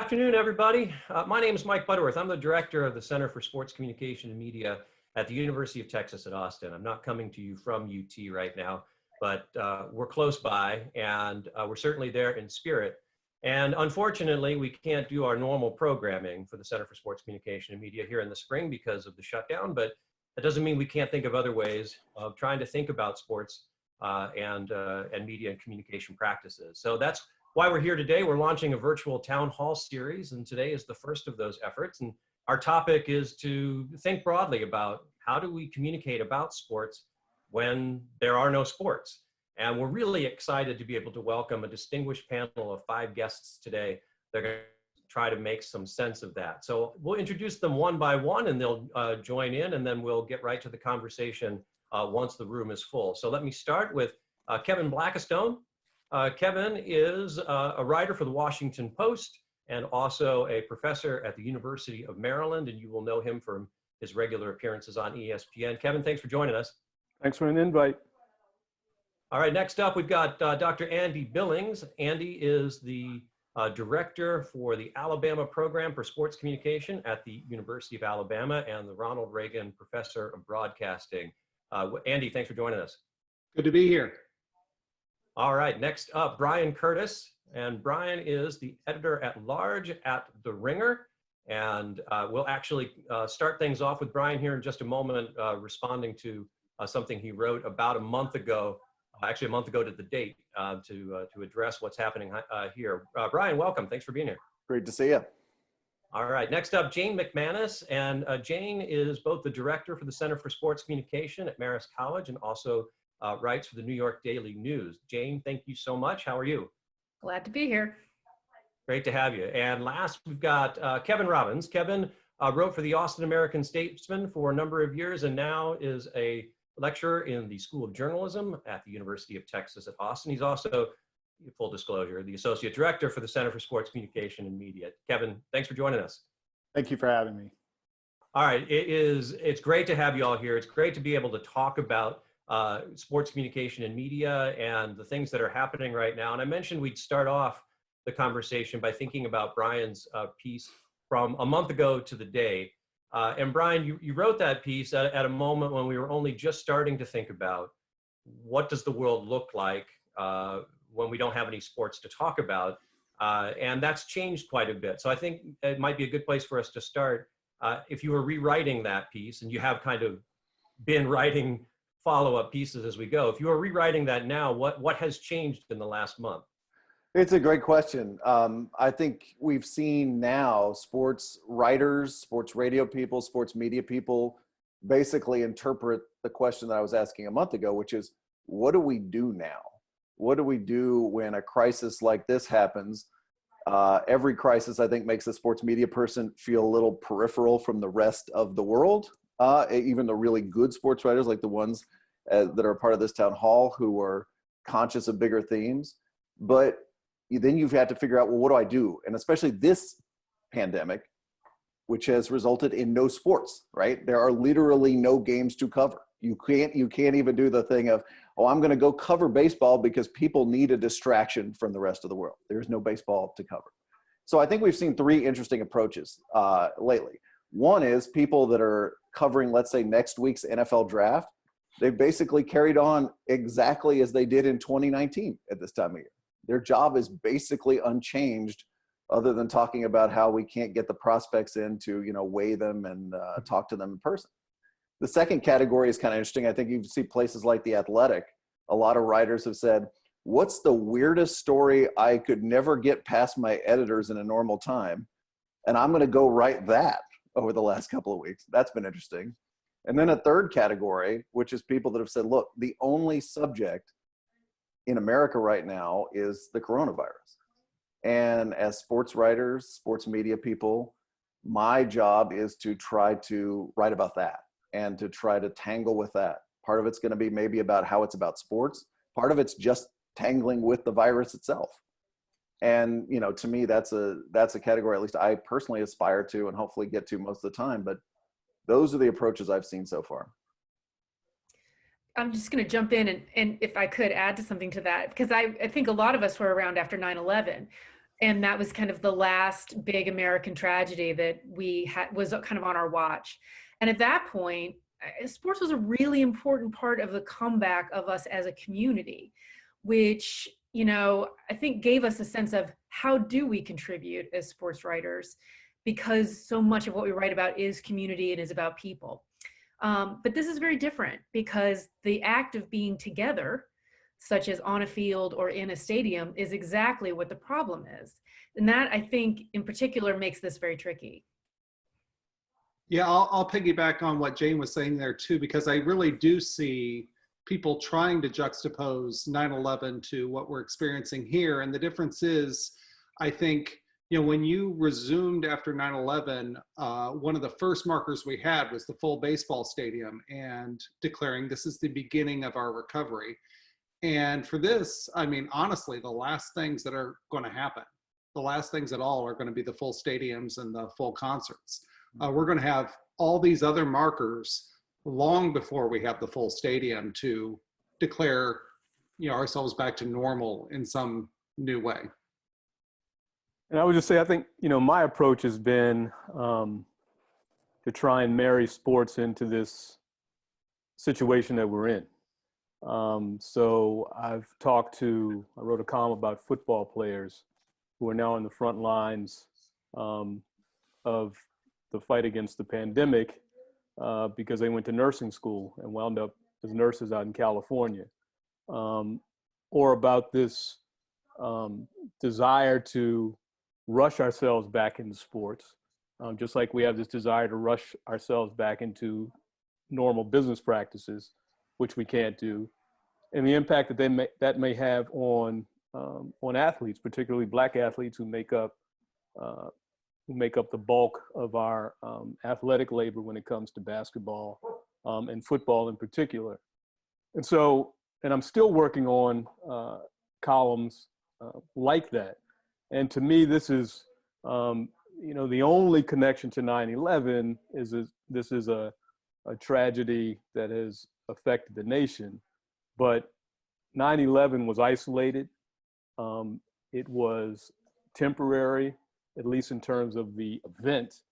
Afternoon, everybody. My name is Mike Butterworth. I'm the director of the Center for Sports Communication and Media at the University of Texas at Austin. I'm not coming to you from UT right now, but we're close by, and we're certainly there in spirit. And unfortunately, we can't do our normal programming for the Center for Sports Communication and Media here in the spring because of the shutdown, but that doesn't mean we can't think of other ways of trying to think about sports and media and communication practices. So that's why we're here today. We're launching a virtual town hall series, and today is the first of those efforts. And our topic is to think broadly about how do we communicate about sports when there are no sports. And we're really excited to be able to welcome a distinguished panel of 5 guests today. They're going to try to make some sense of that. So we'll introduce them one by one, and they'll join in, and then we'll get right to the conversation once the room is full. So let me start with Kevin Blackistone. Kevin is a writer for the Washington Post and also a professor at the University of Maryland, and you will know him from his regular appearances on ESPN. Kevin, thanks for joining us. Thanks for an invite. All right, next up, we've got Dr. Andy Billings. Andy is the director for the Alabama Program for Sports Communication at the University of Alabama and the Ronald Reagan Professor of Broadcasting. Andy, thanks for joining us. Good to be here. All right, next up, Bryan Curtis. And Bryan is the editor-at-large at The Ringer. And we'll actually start things off with Bryan here in just a moment, responding to something he wrote about a month ago, actually a month ago to the date, to address what's happening here. Bryan, welcome. Thanks for being here. Great to see you. All right, next up, Jane McManus. And Jane is both the director for the Center for Sports Communication at Marist College and also writes for the New York Daily News. Jane, thank you so much. How are you? Glad to be here. Great to have you. And last, we've got Kevin Robbins. Kevin wrote for the Austin American-Statesman for a number of years and now is a lecturer in the School of Journalism at the University of Texas at Austin. He's also, full disclosure, the Associate Director for the Center for Sports Communication and Media. Kevin, thanks for joining us. Thank you for having me. All right, it's great to have you all here. It's great to be able to talk about sports communication and media and the things that are happening right now. And I mentioned we'd start off the conversation by thinking about Bryan's piece from a month ago to the day. And Bryan, you wrote that piece at a moment when we were only just starting to think about what does the world look like when we don't have any sports to talk about. And that's changed quite a bit. So I think it might be a good place for us to start. If you were rewriting that piece, and you have kind of been writing follow-up pieces as we go, if you are rewriting that now, what has changed in the last month? It's a great question. I think we've seen now sports writers, sports radio people, sports media people basically interpret the question that I was asking a month ago, which is, what do we do now? What do we do when a crisis like this happens? Every crisis, I think, makes a sports media person feel a little peripheral from the rest of the world. Even the really good sports writers, like the ones that are part of this town hall, who are conscious of bigger themes. But then you've had to figure out, well, what do I do? And especially this pandemic, which has resulted in no sports, right? There are literally no games to cover. You can't even do the thing of, oh, I'm going to go cover baseball because people need a distraction from the rest of the world. There's no baseball to cover. So I think we've seen 3 interesting approaches lately. One is people that are covering, let's say, next week's NFL draft. They've basically carried on exactly as they did in 2019 at this time of year. Their job is basically unchanged, other than talking about how we can't get the prospects in to, weigh them and talk to them in person. The second category is kind of interesting. I think you see places like The Athletic. A lot of writers have said, what's the weirdest story I could never get past my editors in a normal time? And I'm going to go write that over the last couple of weeks. That's been interesting. And then a third category, which is people that have said, look, the only subject in America right now is the coronavirus. And as sports writers, sports media people, my job is to try to write about that and to try to tangle with that. Part of it's going to be maybe about how it's about sports. Part of it's just tangling with the virus itself. And, to me, that's a category, at least I personally aspire to and hopefully get to most of the time. But those are the approaches I've seen so far. I'm just going to jump in and if I could add to something to that, because I think a lot of us were around after 9/11. And that was kind of the last big American tragedy that we had, was kind of on our watch. And at that point, sports was a really important part of the comeback of us as a community, which, I think gave us a sense of how do we contribute as sports writers, because so much of what we write about is community and is about people. But this is very different because the act of being together, such as on a field or in a stadium, is exactly what the problem is. And that, I think, in particular, makes this very tricky. Yeah, I'll piggyback on what Jane was saying there too, because I really do see people trying to juxtapose 9/11 to what we're experiencing here. And the difference is, I think, when you resumed after 9/11, one of the first markers we had was the full baseball stadium and declaring this is the beginning of our recovery. And for this, I mean, honestly, the last things that are going to happen, the last things at all are going to be the full stadiums and the full concerts. We're going to have all these other markers long before we have the full stadium to declare, ourselves back to normal in some new way. And I would just say, I think, my approach has been to try and marry sports into this situation that we're in. So I wrote a column about football players who are now on the front lines of the fight against the pandemic because they went to nursing school and wound up as nurses out in California. Or about this desire to rush ourselves back into sports, just like we have this desire to rush ourselves back into normal business practices, which we can't do, and the impact that that may have on athletes, particularly Black athletes who make up the bulk of our athletic labor when it comes to basketball and football in particular. And I'm still working on columns like that. And to me, this is, the only connection to 9/11 is this is a tragedy that has affected the nation. But 9/11 was isolated. It was temporary, at least in terms of the event,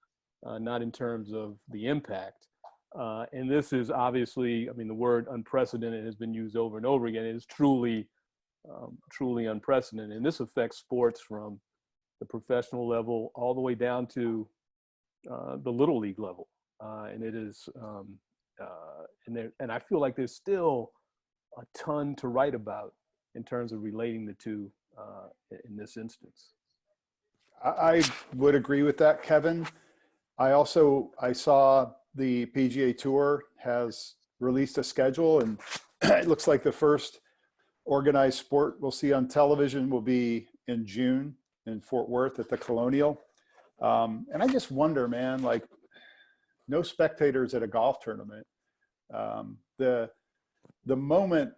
not in terms of the impact. And this is obviously, the word unprecedented has been used over and over again. It is truly unprecedented. And this affects sports from the professional level all the way down to the little league level. And it is, and I feel like there's still a ton to write about in terms of relating the two in this instance. I would agree with that, Kevin. I saw the PGA Tour has released a schedule, and it looks like the first organized sport we'll see on television will be in June in Fort Worth at the Colonial. And I just wonder, man, like, no spectators at a golf tournament. The moment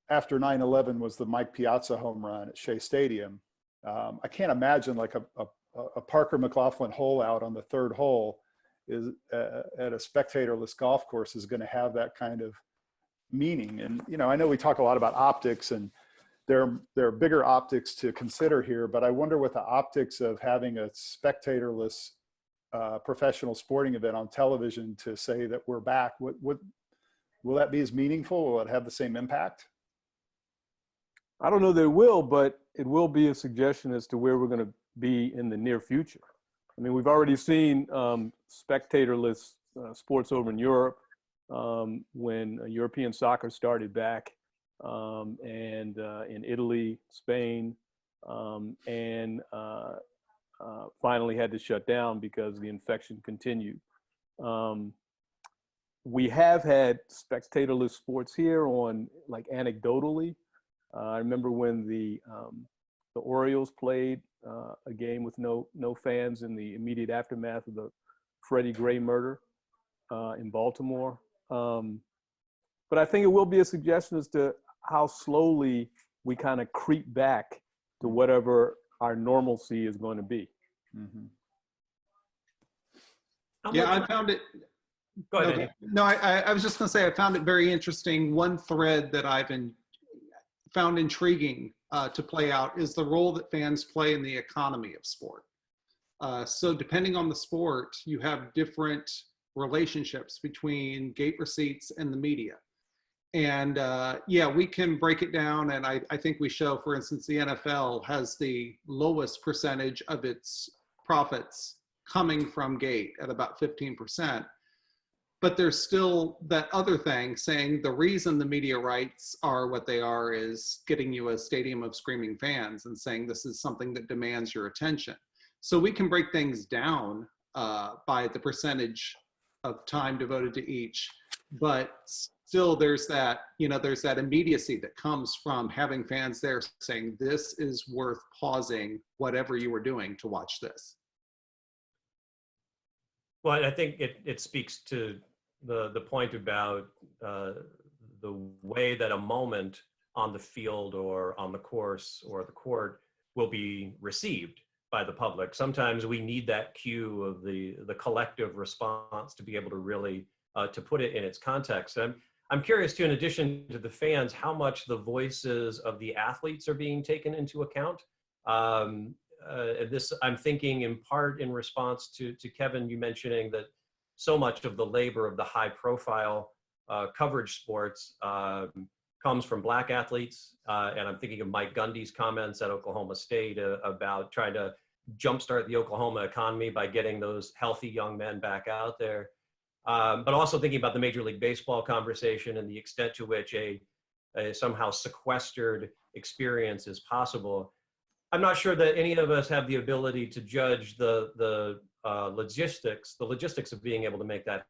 after 9/11 was the Mike Piazza home run at Shea Stadium. I can't imagine like a Parker McLaughlin hole out on the third hole is at a spectatorless golf course is going to have that kind of meaning. And, I know we talk a lot about optics, and there are bigger optics to consider here, but I wonder what the optics of having a spectatorless professional sporting event on television to say that we're back, will that be as meaningful? Will it have the same impact? I don't know that it will, but it will be a suggestion as to where we're going to be in the near future. We've already seen spectatorless sports over in Europe when European soccer started back, and in Italy, Spain, and finally had to shut down because the infection continued. We have had spectatorless sports here on, like, anecdotally. I remember when the Orioles played a game with no fans in the immediate aftermath of the Freddie Gray murder in Baltimore. But I think it will be a suggestion as to how slowly we kind of creep back to whatever our normalcy is going to be. Mm-hmm. Yeah, I found it. Go ahead. Okay. No, I was just going to say, I found it very interesting. One thread that I've found intriguing to play out is the role that fans play in the economy of sport. So depending on the sport, you have different relationships between gate receipts and the media. And yeah, we can break it down. And I think we show, for instance, the NFL has the lowest percentage of its profits coming from gate at about 15%. But there's still that other thing saying the reason the media rights are what they are is getting you a stadium of screaming fans and saying this is something that demands your attention. So we can break things down by the percentage of time devoted to each, but still there's that, there's that immediacy that comes from having fans there saying this is worth pausing whatever you were doing to watch this. Well, I think it speaks to the point about the way that a moment on the field or on the course or the court will be received by the public. Sometimes we need that cue of the collective response to be able to really to put it in its context. And I'm curious too, in addition to the fans, how much the voices of the athletes are being taken into account. This I'm thinking in part in response to Kevin, you mentioning that so much of the labor of the high profile coverage sports comes from Black athletes. And I'm thinking of Mike Gundy's comments at Oklahoma State about trying to jumpstart the Oklahoma economy by getting those healthy young men back out there. But also thinking about the Major League Baseball conversation and the extent to which a somehow sequestered experience is possible. I'm not sure that any of us have the ability to judge the logistics of being able to make that.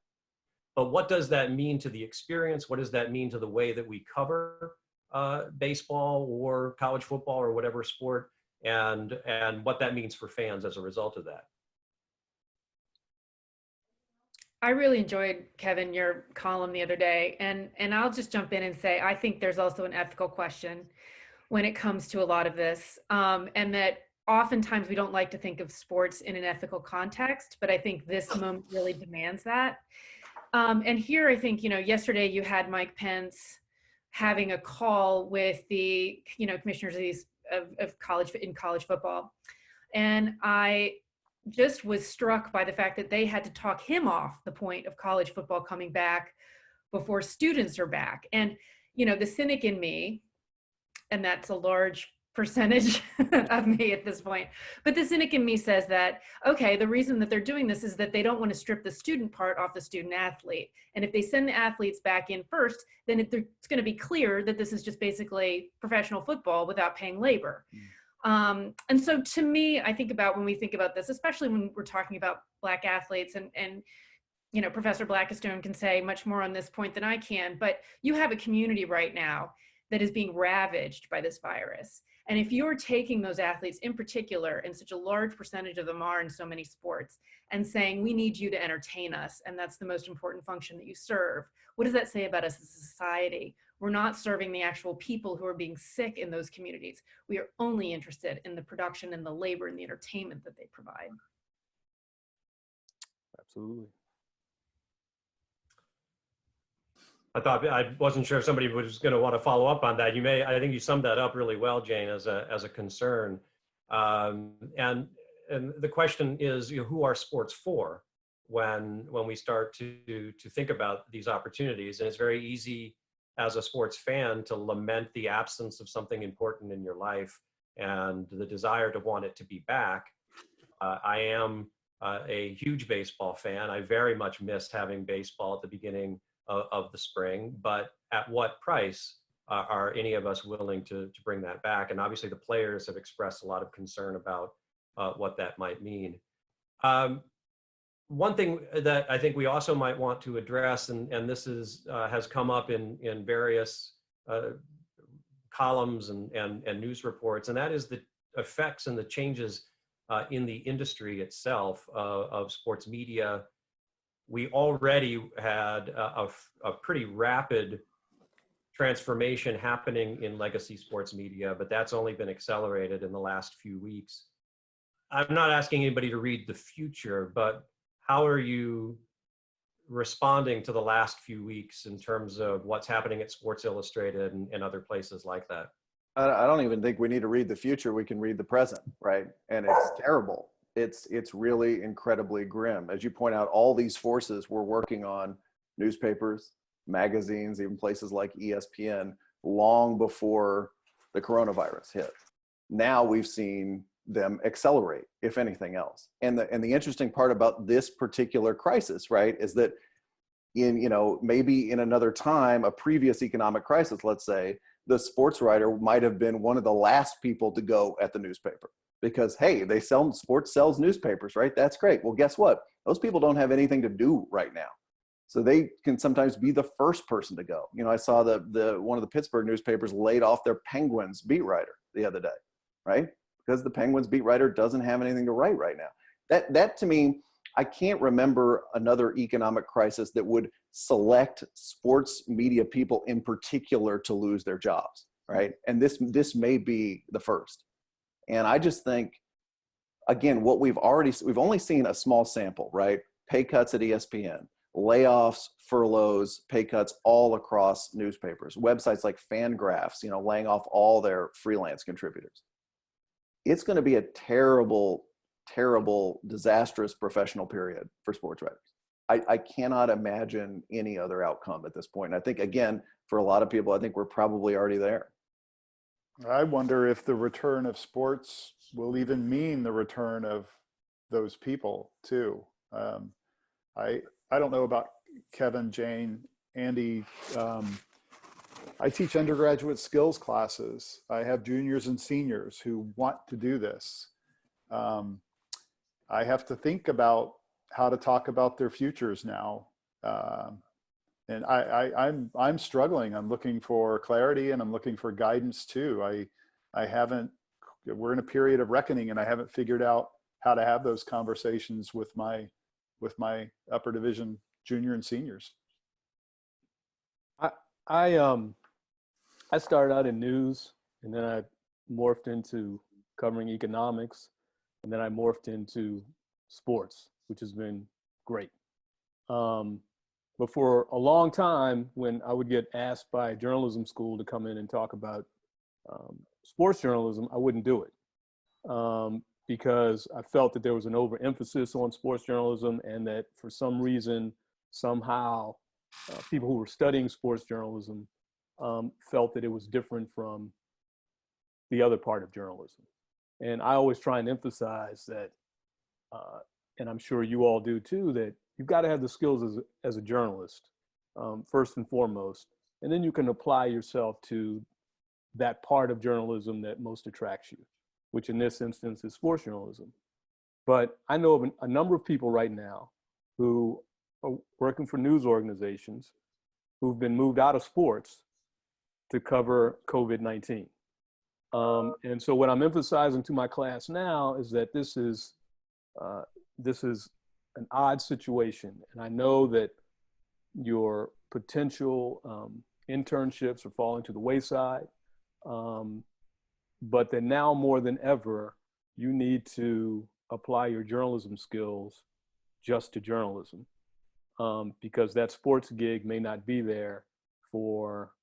But what does that mean to the experience? What does that mean to the way that we cover baseball or college football or whatever sport, and what that means for fans as a result of that? I really enjoyed, Kevin, your column the other day, and I'll just jump in and say I think there's also an ethical question when it comes to a lot of this, and that oftentimes we don't like to think of sports in an ethical context, but I think this moment really demands that. And here, I think, yesterday you had Mike Pence having a call with the, commissioners of college football. And I just was struck by the fact that they had to talk him off the point of college football coming back before students are back. And, the cynic in me, and that's a large percentage of me at this point, but the cynic in me says that, okay, the reason that they're doing this is that they don't want to strip the student part off the student athlete. And if they send the athletes back in first, then it's going to be clear that this is just basically professional football without paying labor. And so to me, I think about when we think about this, especially when we're talking about Black athletes, and Professor Blackistone can say much more on this point than I can, but you have a community right now that is being ravaged by this virus. And if you're taking those athletes in particular, and such a large percentage of them are in so many sports, and saying, we need you to entertain us, and that's the most important function that you serve, what does that say about us as a society? We're not serving the actual people who are being sick in those communities. We are only interested in the production and the labor and the entertainment that they provide. Absolutely. I wasn't sure if somebody was going to want to follow up on that. I think you summed that up really well, Jane, as a concern. And the question is, who are sports for when we start to think about these opportunities? And it's very easy as a sports fan to lament the absence of something important in your life and the desire to want it to be back. I am a huge baseball fan. I very much missed having baseball at the beginning of the spring, but at what price are any of us willing to bring that back? And obviously the players have expressed a lot of concern about what that might mean. One thing that I think we also might want to address, and this has come up in various columns and news reports, and that is the effects and the changes in the industry itself of sports media. We already had a pretty rapid transformation happening in legacy sports media, but that's only been accelerated in the last few weeks. I'm not asking anybody to read the future, but how are you responding to the last few weeks in terms of what's happening at Sports Illustrated and other places like that? I don't even think we need to read the future. We can read the present, right? And it's terrible. It's really incredibly grim. As you point out, all these forces were working on newspapers, magazines, even places like ESPN long before the coronavirus hit. Now we've seen them accelerate, if anything else. And the interesting part about this particular crisis, right, is that in, maybe in another time, a previous economic crisis, let's say, the sports writer might have been one of the last people to go at the newspaper because, hey, sports sells newspapers, right? That's great. Well, guess what? Those people don't have anything to do right now. So they can sometimes be the first person to go. I saw the one of the Pittsburgh newspapers laid off their Penguins beat writer the other day, right? Because the Penguins beat writer doesn't have anything to write right now. That to me, I can't remember another economic crisis that would select sports media people in particular to lose their jobs, right? And this may be the first. And I just think, again, we've only seen a small sample, right? Pay cuts at ESPN, layoffs, furloughs, pay cuts all across newspapers, websites like Fangraphs, laying off all their freelance contributors. It's going to be a terrible, disastrous professional period for sports writers. I cannot imagine any other outcome at this point. And I think, again, for a lot of people, I think we're probably already there. I wonder if the return of sports will even mean the return of those people too. I don't know about Kevin, Jane, Andy. I teach undergraduate skills classes. I have juniors and seniors who want to do this. I have to think about how to talk about their futures now. And I'm struggling. I'm looking for clarity and I'm looking for guidance too. We're in a period of reckoning and I haven't figured out how to have those conversations with my upper division junior and seniors. I started out in news and then I morphed into covering economics and then I morphed into sports, which has been great. But for a long time, when I would get asked by journalism school to come in and talk about sports journalism, I wouldn't do it because I felt that there was an overemphasis on sports journalism and that for some reason, somehow, people who were studying sports journalism felt that it was different from the other part of journalism. And I always try and emphasize that, and I'm sure you all do too, that you've got to have the skills as a journalist, first and foremost, and then you can apply yourself to that part of journalism that most attracts you, which in this instance is sports journalism. But I know of a number of people right now who are working for news organizations who've been moved out of sports to cover COVID-19. And so what I'm emphasizing to my class now is that this is an odd situation. And I know that your potential internships are falling to the wayside, but that now more than ever, you need to apply your journalism skills just to journalism, because that sports gig may not be there for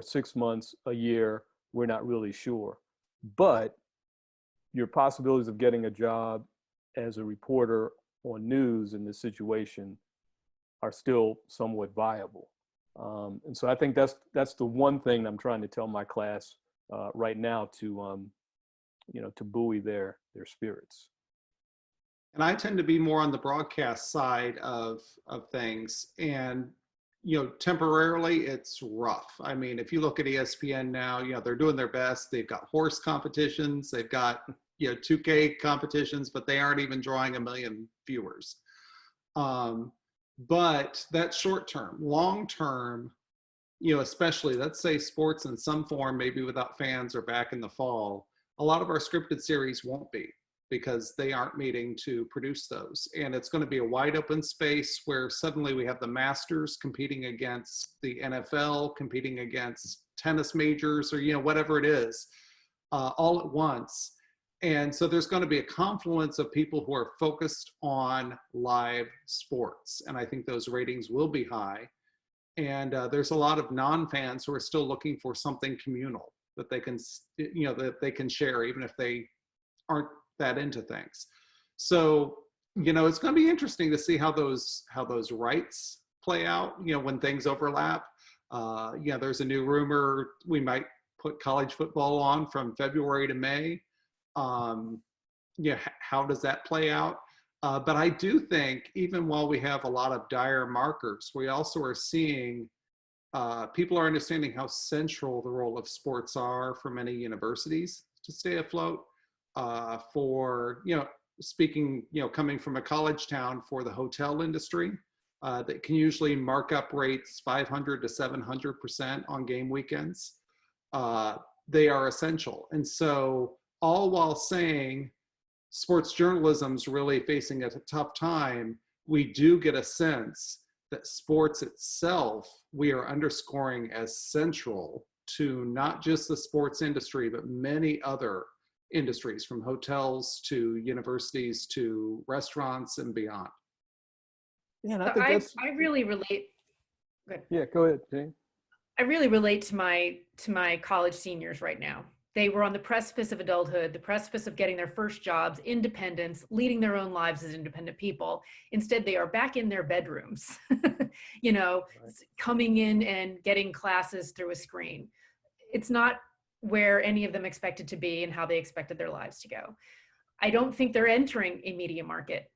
6 months, a year, we're not really sure. But your possibilities of getting a job as a reporter on news in this situation are still somewhat viable. And so I think that's the one thing I'm trying to tell my class right now to buoy their spirits. And I tend to be more on the broadcast side of things. And, temporarily it's rough. I mean, if you look at ESPN now, they're doing their best. They've got horse competitions. They've got, 2K competitions, but they aren't even drawing 1 million viewers. But that's short term. Long term, especially, let's say sports in some form, maybe without fans or back in the fall, a lot of our scripted series won't be, because they aren't meeting to produce those. And it's going to be a wide open space where suddenly we have the Masters competing against the NFL, competing against tennis majors, or, whatever it is, all at once. And so there's going to be a confluence of people who are focused on live sports. And I think those ratings will be high. And there's a lot of non-fans who are still looking for something communal that they can, that they can share, even if they aren't that into things. So, it's going to be interesting to see how those rights play out, when things overlap. There's a new rumor we might put college football on from February to May. How does that play out? But I do think, even while we have a lot of dire markers, we also are seeing people are understanding how central the role of sports are for many universities to stay afloat. Speaking, coming from a college town, for the hotel industry, that can usually mark up rates 500 to 700% on game weekends. They are essential. And so, all while saying sports journalism's really facing a tough time, we do get a sense that sports itself, we are underscoring as central to not just the sports industry, but many other industries, from hotels to universities to restaurants and beyond. Yeah, and I think I really relate. Good. Yeah, go ahead, Jane. I really relate to my college seniors right now. They were on the precipice of adulthood, the precipice of getting their first jobs, independence, leading their own lives as independent people. Instead, they are back in their bedrooms, coming in and getting classes through a screen. It's not where any of them expected to be and how they expected their lives to go. I don't think they're entering a media market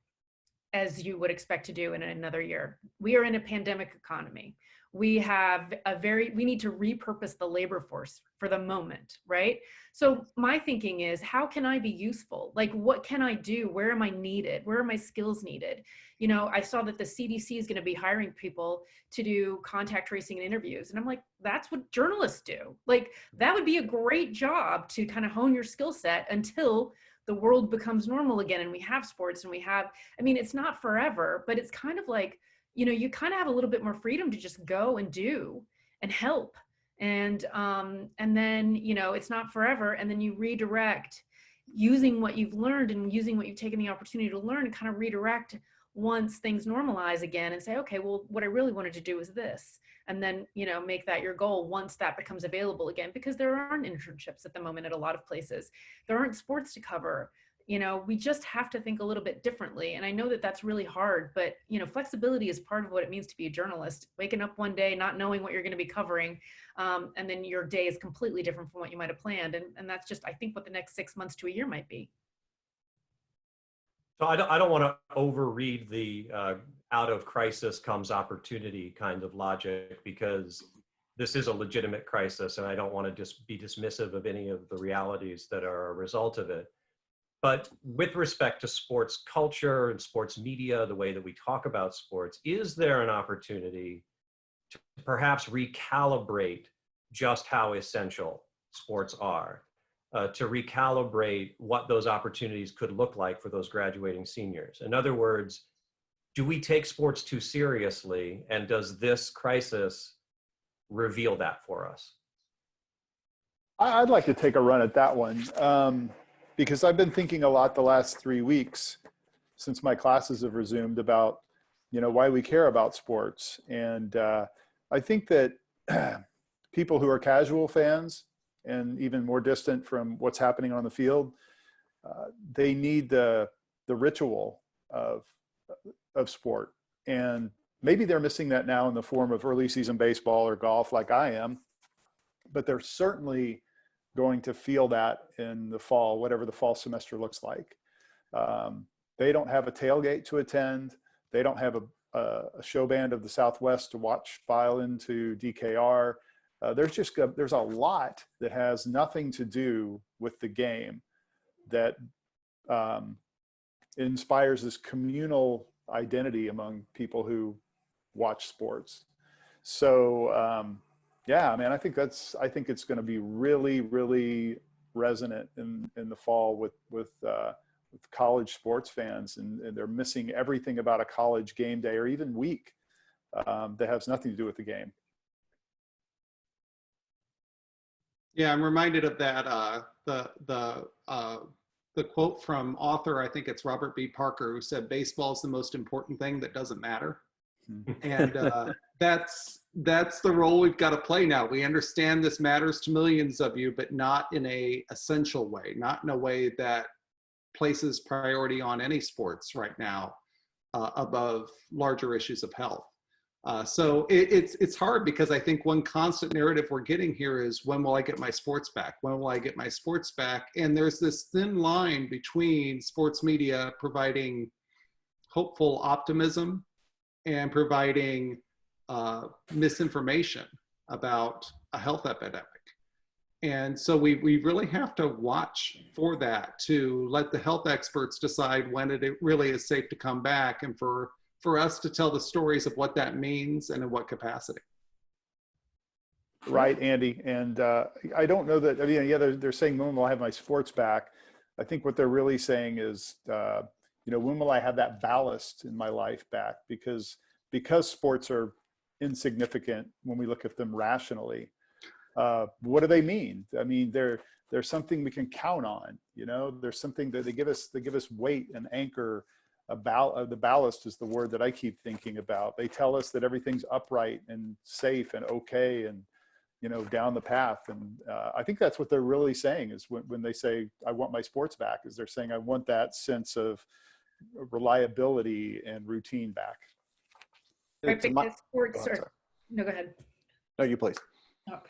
as you would expect to do in another year. We are in a pandemic economy. We need to repurpose the labor force for the moment, right? So my thinking is, how can I be useful? Like, what can I do? Where am I needed? Where are my skills needed? I saw that the CDC is going to be hiring people to do contact tracing and interviews. And I'm like, that's what journalists do. Like, that would be a great job to kind of hone your skill set until the world becomes normal again and we have sports and it's not forever, but it's kind of like, you kind of have a little bit more freedom to just go and do and help. And then, it's not forever. And then you redirect using what you've learned and using what you've taken the opportunity to learn, and kind of redirect once things normalize again and say, okay, well, what I really wanted to do is this. And then, make that your goal once that becomes available again, because there aren't internships at the moment at a lot of places. There aren't sports to cover. We just have to think a little bit differently. And I know that that's really hard, but, flexibility is part of what it means to be a journalist. Waking up one day, not knowing what you're going to be covering, and then your day is completely different from what you might have planned. And that's just, I think, what the next 6 months to a year might be. So I don't want to overread the out of crisis comes opportunity kind of logic, because this is a legitimate crisis, and I don't want to just be dismissive of any of the realities that are a result of it. But with respect to sports culture and sports media, the way that we talk about sports, is there an opportunity to perhaps recalibrate just how essential sports are, to recalibrate what those opportunities could look like for those graduating seniors? In other words, do we take sports too seriously, and does this crisis reveal that for us? I'd like to take a run at that one, because I've been thinking a lot the last 3 weeks since my classes have resumed about, why we care about sports. And I think that people who are casual fans and even more distant from what's happening on the field, they need the ritual of sport. And maybe they're missing that now in the form of early season baseball or golf, like I am, but they're certainly going to feel that in the fall, whatever the fall semester looks like. They don't have a tailgate to attend. They don't have a show band of the Southwest to watch file into DKR. There's a lot that has nothing to do with the game that inspires this communal identity among people who watch sports. So I think it's going to be really, really resonant in the fall with college sports fans, and they're missing everything about a college game day or even week that has nothing to do with the game. Yeah, I'm reminded of that the quote from author, I think it's Robert B. Parker, who said, "Baseball is the most important thing that doesn't matter." And that's that's the role we've got to play now. We understand this matters to millions of you, but not in a essential way, not in a way that places priority on any sports right now above larger issues of health. So it's hard because I think one constant narrative we're getting here is, when will I get my sports back? When will I get my sports back? And there's this thin line between sports media providing hopeful optimism and providing misinformation about a health epidemic. And so we really have to watch for that, to let the health experts decide when it really is safe to come back, and for us to tell the stories of what that means and in what capacity. Right, Andy. And I don't know that, I mean, yeah, they're saying, when will I have my sports back? I think what they're really saying is, when will I have that ballast in my life back? Because sports are insignificant when we look at them rationally. What do they mean? I mean, they're something we can count on. There's something that they give us weight and anchor. About the ballast is the word that I keep thinking about. They tell us that everything's upright and safe and okay, and down the path. And I think that's what they're really saying, is when they say, I want my sports back, is they're saying, I want that sense of reliability and routine back. Right, because sports are, no, go ahead. No, you please. Oh.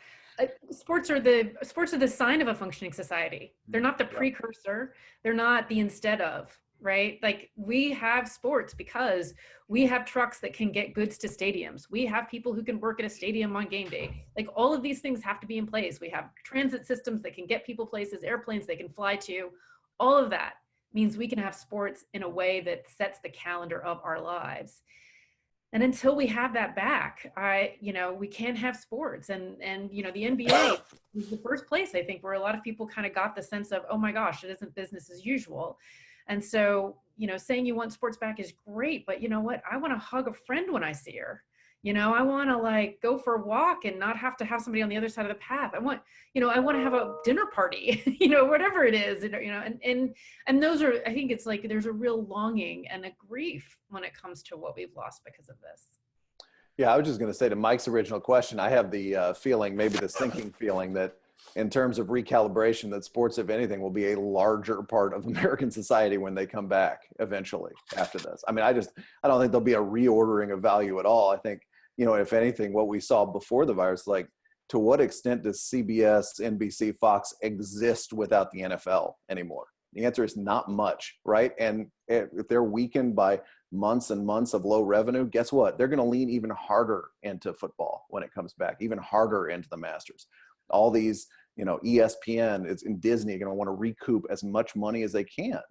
Sports are the sign of a functioning society. They're not the precursor. They're not the instead of, right? Like, we have sports because we have trucks that can get goods to stadiums. We have people who can work at a stadium on game day. Like, all of these things have to be in place. We have transit systems that can get people places, airplanes they can fly to. All of that means we can have sports in a way that sets the calendar of our lives. And until we have that back, we can't have sports. And the NBA was the first place, I think, where a lot of people kind of got the sense of, oh my gosh, it isn't business as usual. And so, saying you want sports back is great, but you know what? I want to hug a friend when I see her. I want to go for a walk and not have to have somebody on the other side of the path. I want to have a dinner party, whatever it is, and those are, I think it's like, there's a real longing and a grief when it comes to what we've lost because of this. Yeah, I was just going to say, to Mike's original question, I have the feeling, maybe the sinking feeling, that in terms of recalibration, that sports, if anything, will be a larger part of American society when they come back eventually after this. I mean, I don't think there'll be a reordering of value at all. I think, if anything, what we saw before the virus, like, to what extent does CBS, NBC, Fox exist without the NFL anymore? The answer is not much, right? And if they're weakened by months and months of low revenue, guess what? They're going to lean even harder into football when it comes back, even harder into the Masters. All these, ESPN and Disney are going to want to recoup as much money as they can,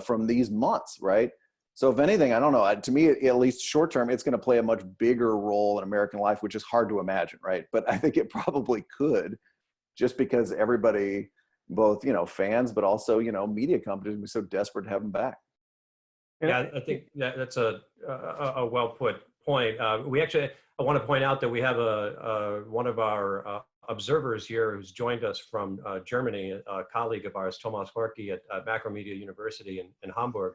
from these months, right? So if anything, I don't know, to me, at least short term, it's going to play a much bigger role in American life, which is hard to imagine, right? But I think it probably could, just because everybody, both, fans, but also, media companies, will be so desperate to have them back. Yeah, I think that's a well put point. I want to point out that we have one of our observers here who's joined us from Germany, a colleague of ours, Thomas Horky at Macromedia University in Hamburg.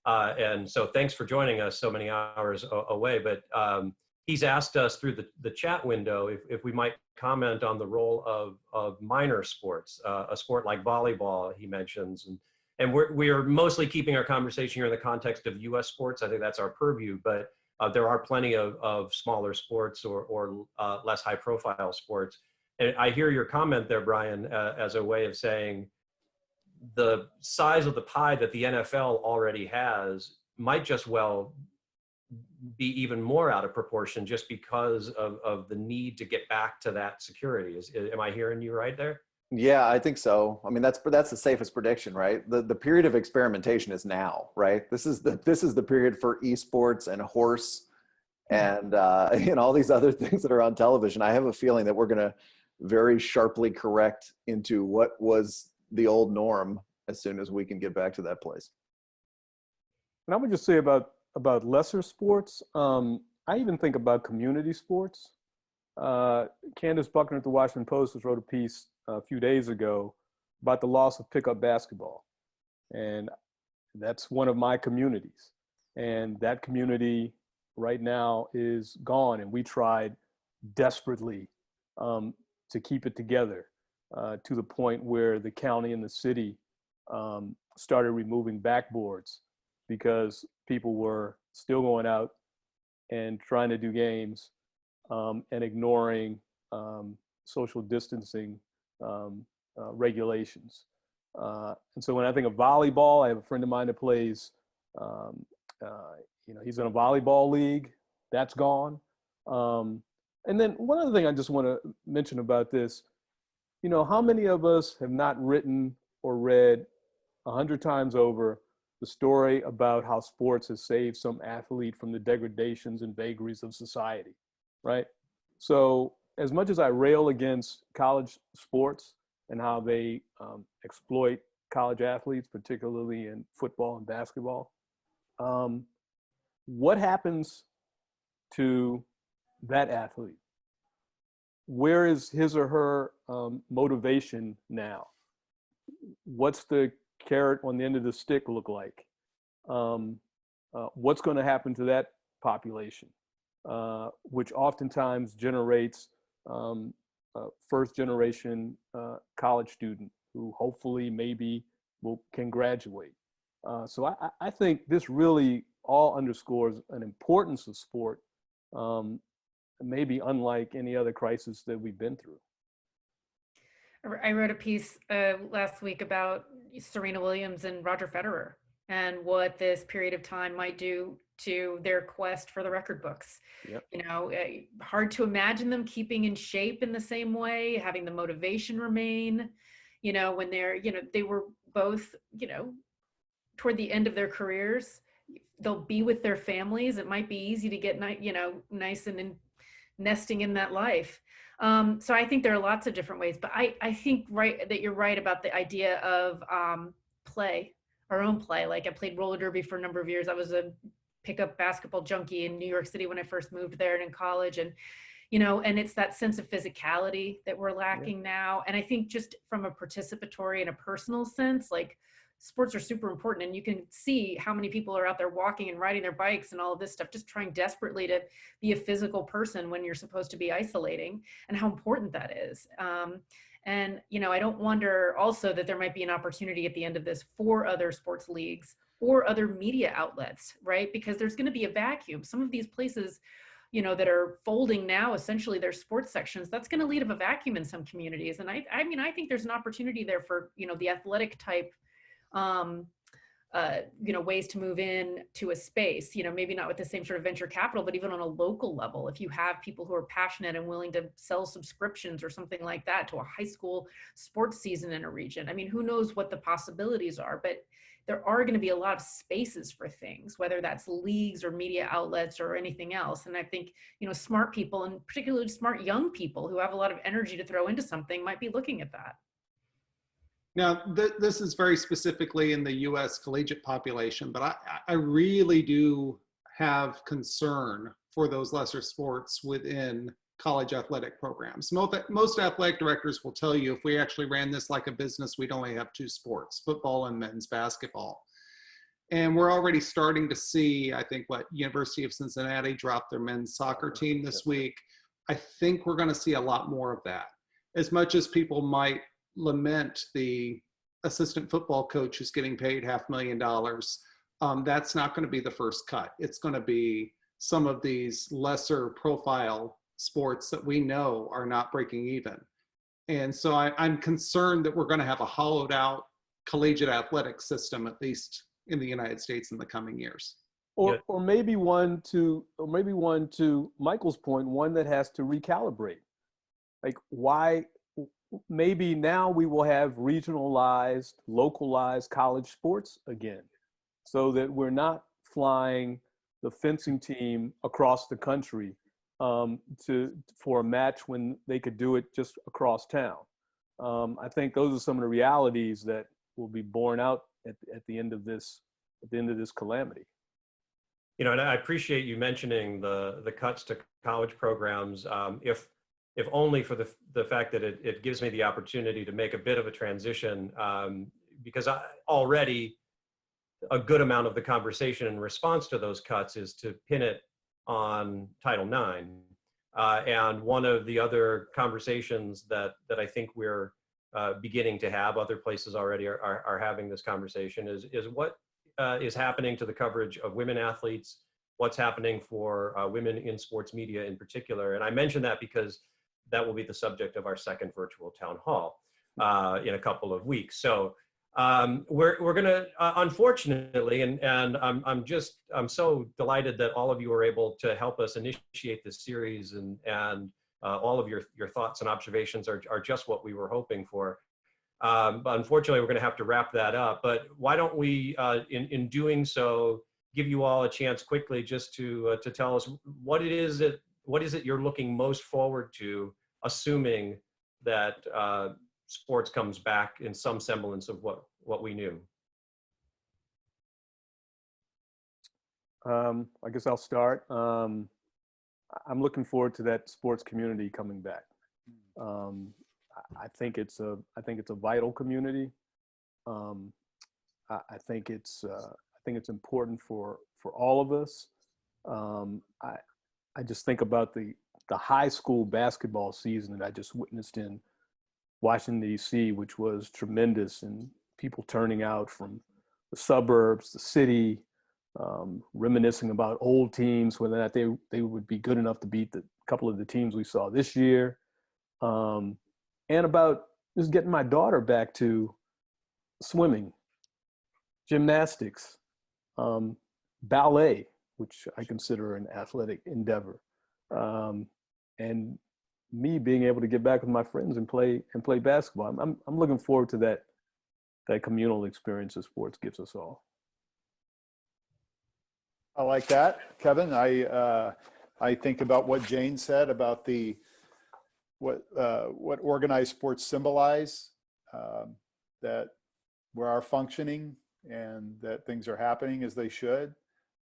And so thanks for joining us so many hours away. But he's asked us through the chat window if we might comment on the role of minor sports, a sport like volleyball, he mentions. And we are mostly keeping our conversation here in the context of U.S. sports. I think that's our purview, but there are plenty of smaller sports or less high profile sports. And I hear your comment there, Bryan, as a way of saying the size of the pie that the NFL already has might just well be even more out of proportion just because of the need to get back to that security. Am I hearing you right there? Yeah, I think so. I mean, that's the safest prediction, right? The period of experimentation is now, right? This is the period for esports and horse and all these other things that are on television. I have a feeling that we're going to very sharply correct into what was the old norm as soon as we can get back to that place. And I would just say about lesser sports, I even think about community sports. Candace Buckner at the Washington Post wrote a piece a few days ago about the loss of pickup basketball. And that's one of my communities. And that community right now is gone. And we tried desperately to keep it together to the point where the county and the city started removing backboards because people were still going out and trying to do games and ignoring social distancing regulations. And so when I think of volleyball, I have a friend of mine that plays, he's in a volleyball league. That's gone. And then one other thing I just want to mention about this, how many of us have not written or read 100 times over the story about how sports has saved some athlete from the degradations and vagaries of society, right? So as much as I rail against college sports and how they exploit college athletes, particularly in football and basketball, what happens to that athlete? Where is his or her motivation now? What's the carrot on the end of the stick look like? What's going to happen to that population, which oftentimes generates first generation college student who hopefully maybe can graduate. So I think this really all underscores an importance of sport, maybe unlike any other crisis that we've been through. I wrote a piece last week about Serena Williams and Roger Federer and what this period of time might do to their quest for the record books. Yep. Hard to imagine them keeping in shape in the same way, having the motivation remain, when they were both, toward the end of their careers. They'll be with their families. It might be easy to get, nice and nesting in that life. So I think there are lots of different ways, but I think that you're right about the idea of play, our own play. Like I played roller derby for a number of years. I was a pickup basketball junkie in New York City when I first moved there and in college. And, and it's that sense of physicality that we're lacking now. And I think just from a participatory and a personal sense, like sports are super important, and you can see how many people are out there walking and riding their bikes and all of this stuff, just trying desperately to be a physical person when you're supposed to be isolating, and how important that is. And, I don't wonder also that there might be an opportunity at the end of this for other sports leagues or other media outlets, right? Because there's going to be a vacuum. Some of these places, that are folding now, essentially their sports sections, that's going to lead to a vacuum in some communities. And I think there's an opportunity there for, the athletic type ways to move in to a space, maybe not with the same sort of venture capital, but even on a local level, if you have people who are passionate and willing to sell subscriptions or something like that to a high school sports season in a region. I mean, who knows what the possibilities are, but there are going to be a lot of spaces for things, whether that's leagues or media outlets or anything else. And I think, smart people, and particularly smart young people who have a lot of energy to throw into something, might be looking at that. Now, this is very specifically in the U.S. collegiate population, but I really do have concern for those lesser sports within college athletic programs. Most athletic directors will tell you if we actually ran this like a business, we'd only have two sports, football and men's basketball. And we're already starting to see, I think, University of Cincinnati dropped their men's soccer team this week. I think we're going to see a lot more of that. As much as people might lament the assistant football coach who's getting paid $500,000, that's not going to be the first cut. It's going to be some of these lesser profile sports that we know are not breaking even. And so I'm concerned that we're going to have a hollowed out collegiate athletic system, at least in the United States, in the coming years. Or maybe one to Michael's point, one that has to recalibrate. Like why? Maybe now we will have regionalized, localized college sports again, so that we're not flying the fencing team across the country for a match when they could do it just across town. I think those are some of the realities that will be borne out at the end of this calamity. And I appreciate you mentioning the cuts to college programs. If only for the fact that it gives me the opportunity to make a bit of a transition, because already a good amount of the conversation in response to those cuts is to pin it on Title IX. And one of the other conversations that I think we're beginning to have, other places already are having this conversation, is what is happening to the coverage of women athletes, what's happening for women in sports media in particular. And I mention that because that will be the subject of our second virtual town hall in a couple of weeks. So we're gonna, unfortunately, and I'm so delighted that all of you are able to help us initiate this series, and all of your thoughts and observations are just what we were hoping for. But unfortunately, we're gonna have to wrap that up. But why don't we, in doing so, give you all a chance quickly just to tell us what is it you're looking most forward to, assuming that sports comes back in some semblance of what we knew. I guess I'll start. I'm looking forward to that sports community coming back. I think it's a vital community. I think it's important for all of us. I just think about the high school basketball season that I just witnessed in Washington, D.C., which was tremendous, and people turning out from the suburbs, the city, reminiscing about old teams, whether or not they would be good enough to beat the couple of the teams we saw this year, and about just getting my daughter back to swimming, gymnastics, ballet, which I consider an athletic endeavor, and me being able to get back with my friends and play basketball. I'm looking forward to that communal experience that sports gives us all. I like that, Kevin. I think about what Jane said about what organized sports symbolize, that we are functioning and that things are happening as they should.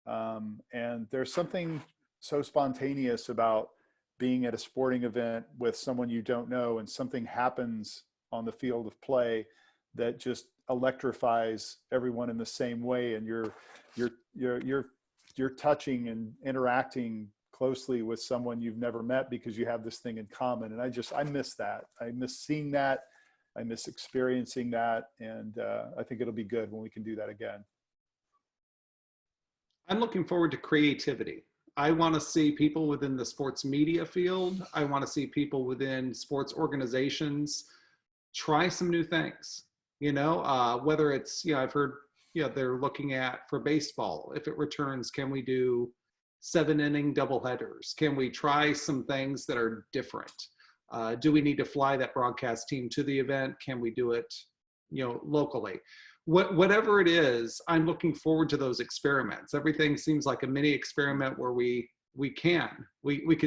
And there's something so spontaneous about being at a sporting event with someone you don't know, and something happens on the field of play that just electrifies everyone in the same way, and you're touching and interacting closely with someone you've never met because you have this thing in common. And I miss that. I miss seeing that. I miss experiencing that. And I think it'll be good when we can do that again. I'm looking forward to creativity. I want to see people within the sports media field. I want to see people within sports organizations try some new things, whether it's, I've heard, they're looking at, for baseball, if it returns, can we do 7-inning doubleheaders? Can we try some things that are different? Do we need to fly that broadcast team to the event? Can we do it, locally? Whatever it is, I'm looking forward to those experiments. Everything seems like a mini experiment where we can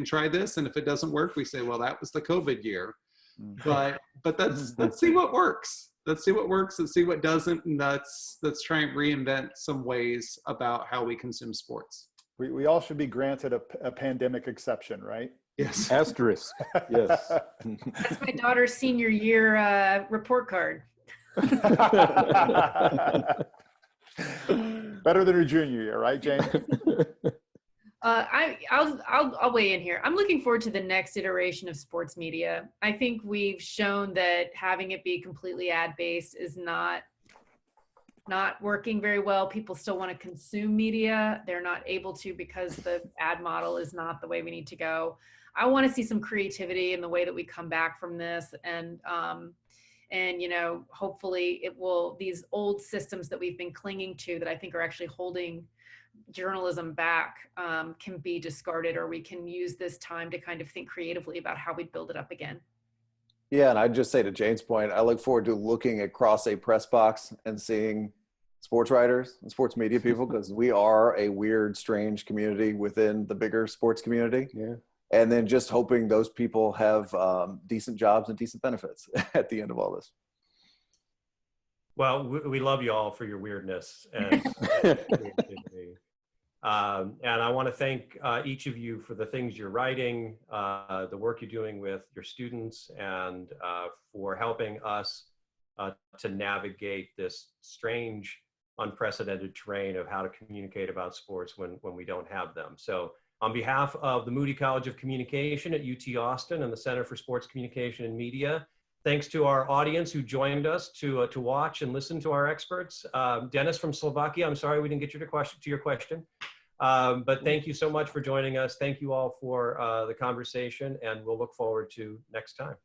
try this, and if it doesn't work, we say, well, that was the COVID year. But let's see what works. Let's see what works. Let's see what doesn't, and let's try and reinvent some ways about how we consume sports. We all should be granted a pandemic exception, right? Yes. Asterisk. Yes. That's my daughter's senior year report card. Better than her junior year, right, Jane? I'll weigh in here. I'm looking forward to the next iteration of sports media. I think we've shown that having it be completely ad-based is not working very well. People still want to consume media. They're not able to because the ad model is not the way we need to go. I want to see some creativity in the way that we come back from this, and hopefully these old systems that we've been clinging to that I think are actually holding journalism back can be discarded, or we can use this time to kind of think creatively about how we build it up again. Yeah, and I'd just say to Jane's point, I look forward to looking across a press box and seeing sports writers and sports media people, because we are a weird, strange community within the bigger sports community. Yeah. And then just hoping those people have decent jobs and decent benefits at the end of all this. Well, we love you all for your weirdness and creativity. And I want to thank each of you for the things you're writing, the work you're doing with your students, and for helping us to navigate this strange, unprecedented terrain of how to communicate about sports when we don't have them. So On behalf of the Moody College of Communication at UT Austin and the Center for Sports Communication and Media, thanks to our audience who joined us to watch and listen to our experts. Dennis from Slovakia, I'm sorry we didn't get to your question. But thank you so much for joining us. Thank you all for the conversation, and we'll look forward to next time.